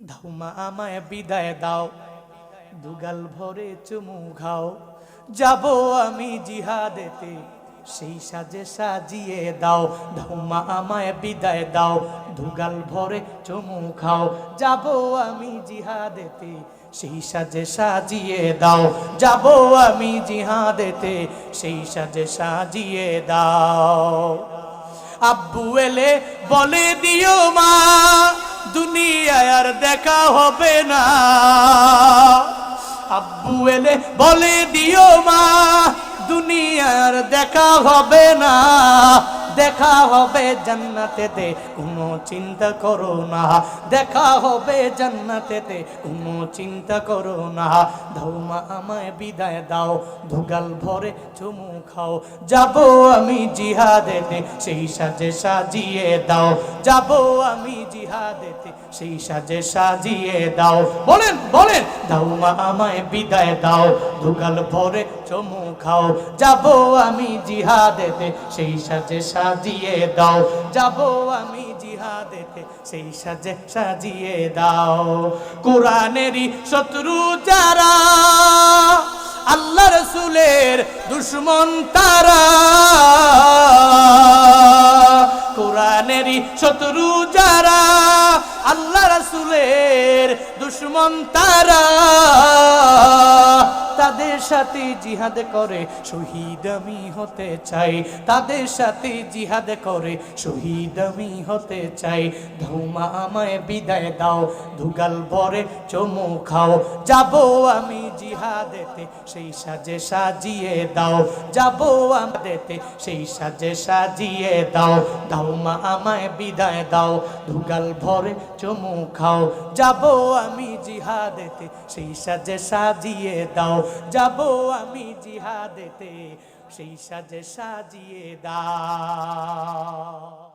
ধাউমা আমায় বিদায় দাও, দুগাল ভরে চুমু খাও, যাব আমি জিহাদেতে সেই সাজে সাজিয়ে দাও। ধাউমা আমায় বিদায় দাও, দুগাল ভরে চুমু খাও, যাব আমি জিহাদেতে সেই সাজে সাজিয়ে দাও। যাব আমি জিহাদেতে সেই সাজে সাজিয়ে দাও। আব্বু এলে বলে দিও মা, দুনিয়ায় আর দেখা হবে না। আব্বু এলে বলে দিও মা, দুনিয়ায় আর দেখা হবে না। দেখা হবে জান্নাতেতে, কোনো চিন্তা করো না। দেখা হবে জান্নাতেতে, কোনো চিন্তা করো না। ধাউমা আমায় বিদায় দাও, দুগাল ভরে চুমু খাও, যাব আমি জিহাদেতে সেই সাজে সাজিয়ে দাও। যাব আমি জিহাদেতে সেই সাজে সাজিয়ে দাও। বলেন বলেন, ধাউমা আমায় বিদায় দাও, দুগাল ভরে চুমু খাও, যাব আমি জিহাদেতে সেই সাজে সাজিয়ে দাও। যাব আমি জিহাদেতে সেই সাজে সাজিয়ে দাও। কোরআনেরই শত্রু যারা, আল্লাহ রাসূলের দুশমন তারা। কোরআনেরই শত্রু যারা, আল্লাহ রাসূলের দুশমন তারা। তাদের সাথে জিহাদ করে শহীদ আমি হতে চাই, তাদের সাথে জিহাদ করে শহীদ আমি হতে চাই। ধাউমা আমায় বিদায় দাও, দুগাল ভরে চুমু খাও, যাব আমি জিহাদেতে সেই সাজে সাজিয়ে দাও। যাব আমাদেতে সেই সাজে সাজিয়ে দাও। ধাউমা আমায় বিদায় দাও, দুগাল ভরে চুমু খাও, যাব আমি জিহাদেতে সেই সাজে সাজিয়ে দাও। যাব আমি জিহাদেতে সেই সাজে সাজিয়ে দাও।